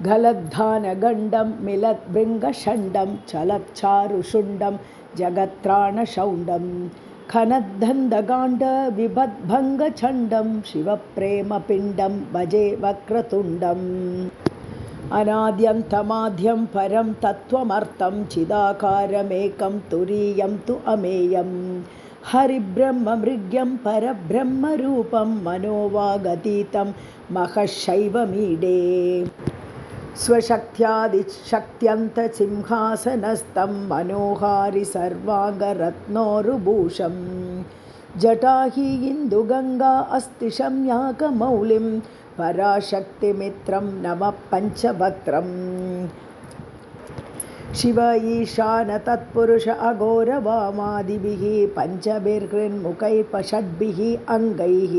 गलद्धानगण्डं मिलद्भृङ्गषण्डं चलच्चारुषुण्डं जगत्राणशौण्डं खनद्धन्दगाण्ड विभद्भङ्गचण्डं शिवप्रेमपिण्डं भजे वक्रतुण्डम् अनाद्यन्तमाद्यं परं तत्त्वमर्थं चिदाकारमेकं तुरीयं तु अमेयं हरिब्रह्ममृग्यं परब्रह्मरूपं मनोवागतीतं महशैवमीडे स्वशक्त्यादिशक्त्यन्तसिंहासनस्थं मनोहारि सर्वाङ्गरत्नोरुभूषं जटाहि इन्दुगङ्गा अस्ति शम्याकमौलिं पराशक्तिमित्रं नमः पञ्चवक्त्रम् शिव ईशान तत्पुरुष अघोरवामादिभिः पञ्चभिर्हृन्मुखैः अङ्गैः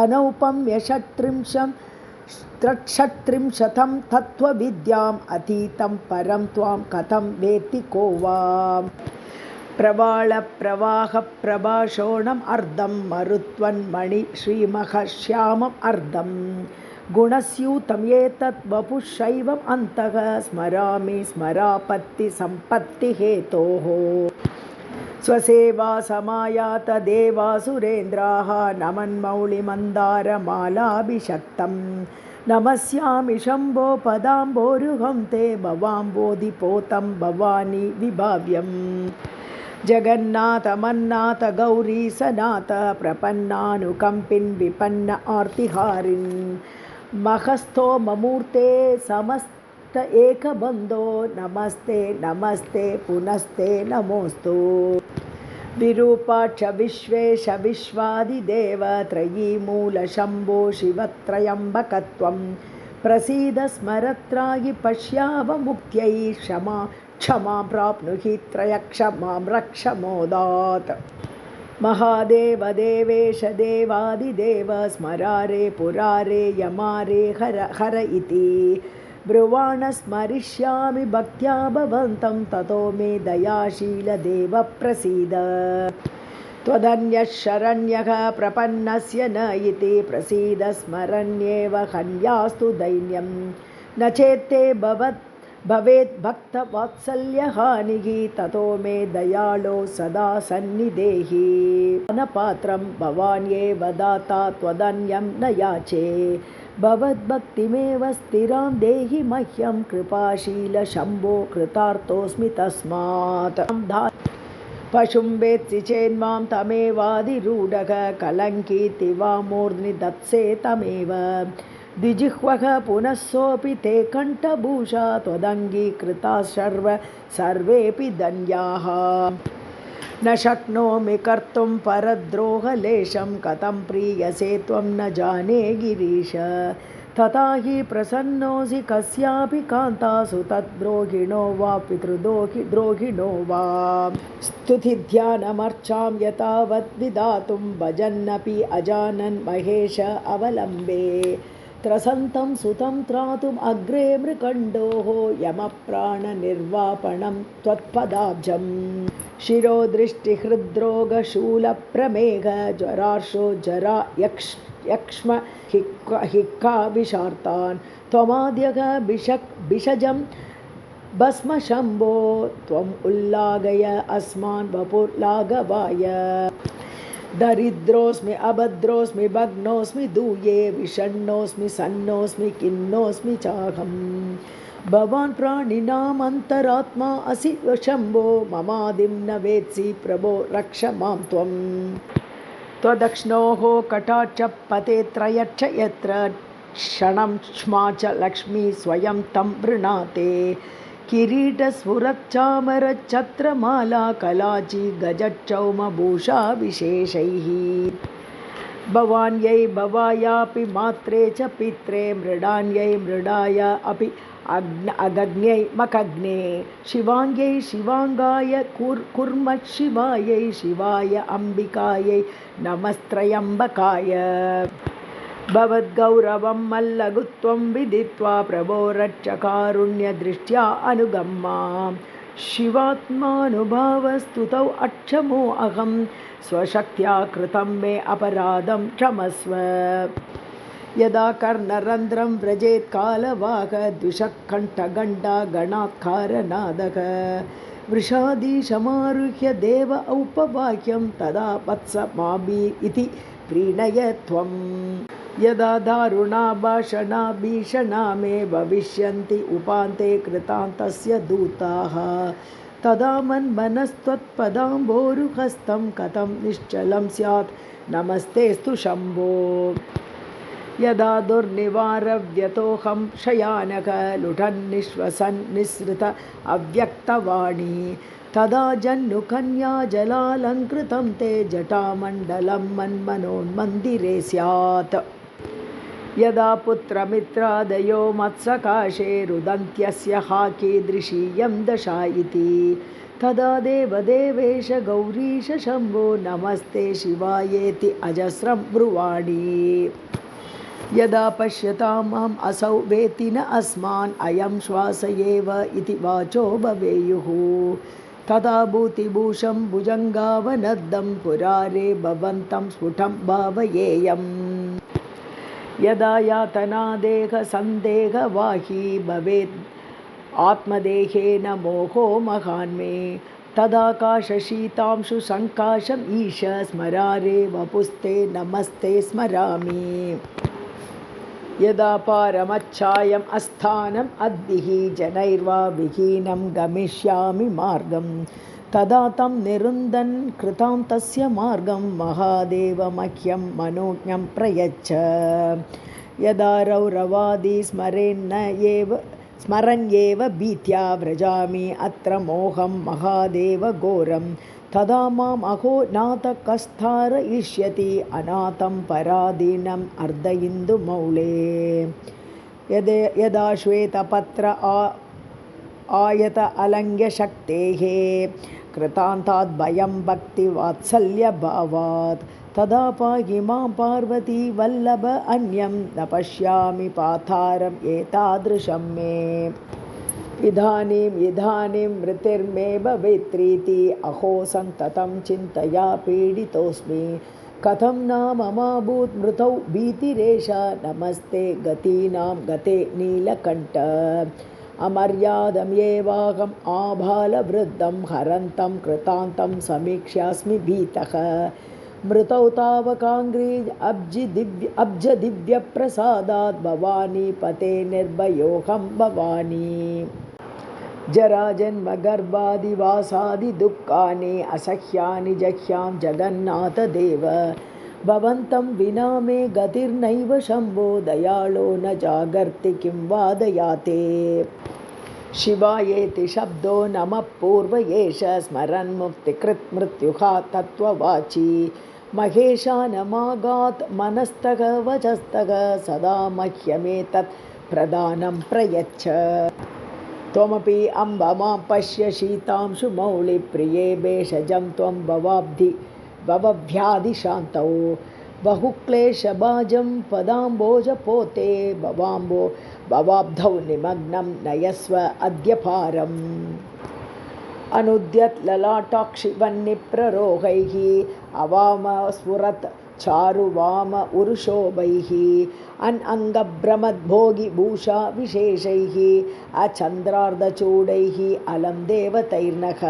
अनौपम्यषट्त्रिंशतं तत्त्वविद्याम् अतीतं परं त्वां कथं वेत्ति को वा प्रवाळप्रवाहप्रभाषोणम् अर्धं मरुत्वन्मणि श्रीमहश्यामम् अर्धं गुणस्यूतं एतत् वपुषैवम् अन्तः स्मरामि स्मरापत्तिसम्पत्तिहेतोः स्वसेवा समायात देवासुरेन्द्राः नमन्मौलिमन्दारमालाभिषक्तं नमस्यामि शम्भो पदाम्बोरुहं ते भवाम्बोधिपोतं भवानी विभाव्यम् जगन्नाथ मन्नाथ गौरी सनाथ प्रपन्नानुकम्पिन् विपन्न आर्तिहारिन् महस्थोममूर्ते समस्त एकबन्धो नमस्ते नमस्ते पुनस्ते नमोस्तु विरूपाक्ष विश्वेश विश्वादिदेव त्रयीमूलशम्भो शिवत्रयम्बकत्वं प्रसीद स्मरत्रायि पश्यावमुक्त्यै क्षमां प्राप्नुहि त्रयक्षमां रक्ष मोदात् महादेव देवेश देवादिदेव स्मरारे पुरारे यमारे हर हर इति ब्रुवाण स्मरिष्यामि भक्त्या भवन्तं ततो मे दयाशील देव प्रसीद त्वदन्यः शरण्यः प्रपन्नस्य न इति प्रसीद स्मरण्येव हन्यास्तु दैन्यं न चेत्ते भवेत् भक्तवात्सल्यहानिः ततो मे दयालो सदा सन्निधेहि अनपात्रं भवान्येव दाता त्वदन्यं न याचे भवद्भक्तिमेव स्थिरां देहि मह्यं कृपाशील शम्भो कृतार्थोऽस्मि तस्मात् पशुं वेत्सि चेन्मां तमेवाधिरूढः कलङ्कीति वा मूर्ध्नि दत्से तमेव द्विजिह्वः पुनः सोऽपि ते कण्ठभूषा त्वदङ्गीकृताः सर्वेऽपि धन्याः न शक्नोमि कर्तुं परद्रोहलेशं कथं प्रीयसे त्वं न जाने गिरीश तथा हि प्रसन्नोऽसि कस्यापि कान्तासु तद्द्रोहिणो वा पितृद्रोहिणो वा स्तुतिध्यानमर्चां यतावत् विधातुं भजन्नपि अजानन् महेश अवलम्बे त्रसन्तं सुतं त्रातुम् अग्रे मृकण्डोः यमप्राणनिर्वापणं त्वत्पदाब्जं शिरोदृष्टिहृद्रोगशूलप्रमेह ज्वरार्शो जरा यक्ष्म हिक्का विशार्तान् त्वमाद्यः भिषजं भस्मशम्भो त्वम् उल्लाघय अस्मान् वपुर्लाघवाय दरिद्रोऽस्मि अभद्रोऽस्मि भग्नोऽस्मि दूये विषण्णोऽस्मि सन्नोऽस्मि खिन्नोऽस्मि चाहं भवान् प्राणिनाम् अन्तरात्मा असि शम्भो ममादिं न वेत्सि प्रभो रक्ष मां त्वं त्वदक्ष्णोः कटाक्षपते त्रयच्छ यत्र क्षणं क्ष्मा च लक्ष्मी स्वयं तं वृणाते किरीटस्फुरच्चामरच्छत्रमाला कलाची गजक्षौमभूषा विशेषैः भवान्यै भवायापि मात्रे च पित्रे मृडान्यै मृडाय अपि अगग्न्यै मखग्ने शिवाङ्ग्यै शिवाङ्गाय कुर्म शिवायै शिवाय अम्बिकायै नमस्त्रयम्बकाय भवद्गौरवं मल्लघुत्वं विदित्वा प्रभो रक्षकारुण्यदृष्ट्या अनुगम्मां शिवात्मानुभावस्तुतौ अक्षमो अहं स्वशक्त्या कृतं मे अपराधं क्षमस्व यदा कर्णरन्ध्रं व्रजेत् कालवाक द्विषकण्ठगण्डा गणात्कारनादक वृषादिशमारुह्य देव औपवाक्यं तदा वत्स माभि इति प्रीणय त्वम् यदा दारुणा भाषणा भीषणा मे भविष्यन्ति उपान्ते कृतान्तस्य दूताः तदा मन्मनस्त्वत्पदाम्भोरुहस्तं कथं निश्चलं स्यात् नमस्तेऽस्तु शम्भो यदा दुर्निवारव्यतोऽहं शयानक लुठन्निश्वसन् निःसृत अव्यक्तवाणी तदा जह्नुकन्या जलालङ्कृतं ते जटामण्डलं मन्मनोन्मन्दिरे स्यात् यदा पुत्रमित्रादयो मत्सकाशे रुदन्त्यस्य हा कीदृशीयं दशा इति तदा देवदेवेश गौरीश शम्भो नमस्ते शिवायेति अजस्रं ब्रुवाणि यदा पश्यतामहम् असौ वेति न अस्मान् अयं श्वास एव इति वाचो भवेयुः तदा भूतिभूषं भुजङ्गावनद्धं पुरारे भवन्तं स्फुटं भावयेयम् यदा यातना देहसन्देहवाही भवेत् आत्मदेहेन मोहो महान् मे तदाकाशशीतांशु सङ्काशम् ईश स्मरारे वपुस्ते नमस्ते स्मरामि यदा पारमच्छायम् अस्थानम् अद्भिः जनैर्वा विहीनं गमिष्यामि मार्गं तदा तं निरुन्धन् कृतां तस्य मार्गं महादेव मह्यं मनोज्ञं प्रयच्छ यदा रौरवादी स्मरन्येव भीत्या व्रजामि अत्र मोहं महादेव घोरं तदा माम् अहो नाथ कस्थारयिष्यति अनाथं पराधीनम् अर्ध इन्दुमौले यदा श्वेतपत्र आयत अलङ्घ्यशक्तेः कृतान्तात् भयं भक्तिवात्सल्यभावात् तदा पाहि मां पार्वती वल्लभ अन्यं न पश्यामि पातारम् एतादृशं मे इदानीं मृतिर्मे भवेत्रीति अहो सन्ततं चिन्तया पीडितोऽस्मि कथं नाम माभूत् मृतौ भीतिरेषा नमस्ते गतीनां गते नीलकण्ठ अमर्यादम्येवाहम् आबालवृद्धं हरन्तं कृतान्तं समीक्ष्यास्मि भीतः मृतौ तावकाङ्ग्रीज अब्जदिव्यप्रसादात् भवानी पते निर्भयोऽहं भवानी जराजन्मगर्भादिवासादिदुःखानि असह्यानि जह्यां जगन्नाथदेव भवन्तं विना मे गतिर्नैव शम्भो दयाळो न जागर्ति किं वादयाते शिवायेति शब्दो नमः पूर्व एष स्मरन् मुक्तिकृत् मृत्युहा तत्त्ववाची महेशानमागात् मनस्तः वचस्तः सदा मह्यमेतत् प्रदानं प्रयच्छ त्वमपि अम्ब मां पश्य शीतांशु मौलिप्रिये भेषजं त्वं भवभ्यादिशान्तौ बहुक्लेशभाजं पदाम्बोजपोते भवाब्धौ निमग्नं नयस्व अद्यपारम् अनुद्यत् ललाटाक्षिवन्निप्ररोहैः अवाम स्फुरत् चारुवाम उरुशोभैः अङ्गभ्रमद्भोगिभूषा विशेषैः अचन्द्रार्धचूडैः अलं देवतैर्नः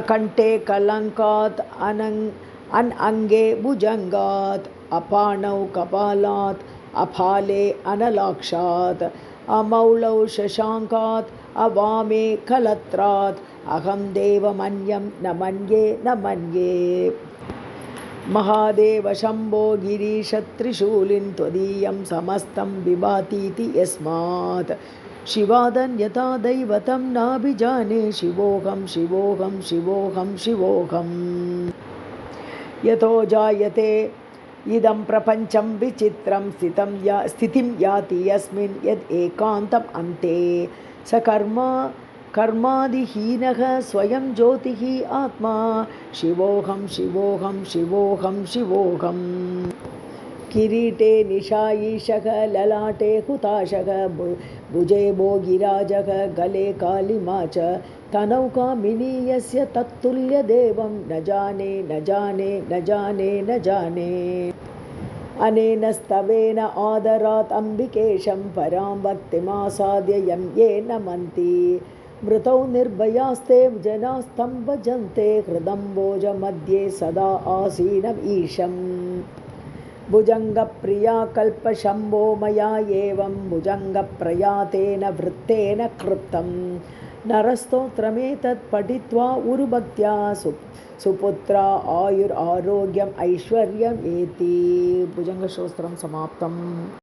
अकण्ठे कलङ्कात् अनङ्गे भुजङ्गात् अपाणौ कपालात् अफाले अनलाक्षात् अमौलौ शशाङ्कात् अवामे कलत्रात् अहं देवमन्यं न मन्ये महादेव शम्भो गिरीशत्रिशूलिन् त्वदीयं समस्तं विभातीति यस्मात् शिवादन्यथा दैवतं नाभिजाने शिवोऽहं शिवोऽहं शिवोऽहं शिवोऽहम् यतो जायते इदं प्रपञ्चं विचित्रं स्थितिं याति यस्मिन् यद् एकान्तम् अन्ते स कर्मादिहीनः स्वयं ज्योतिः आत्मा शिवोऽहं शिवोऽहं शिवोऽहं शिवोऽहम् किरीटे निशायीशः ललाटे हुताशः भुजे भोगिराजः गले कालिमा च तनौ कामिनी यस्य तत्तुल्यदेवं न जाने न जाने न जाने न जाने अनेन स्तवेन आदरात् अम्बिकेशं परां भक्तिमासाद्य यं ये नमन्ति मृतौ निर्भयास्ते जनास्तं भजन्ते हृदम्बोजमध्ये सदा आसीनम् ईशम् भुजङ्गप्रिया कल्पशम्भो मया एवं भुजङ्गप्रयातेन वृत्तेन कृतं नरस्तोत्रमेतत् पठित्वा उरुभक्त्या सुपुत्रा आयुरारोग्यम् ऐश्वर्यम् एति भुजङ्गस्तोत्रं समाप्तम्।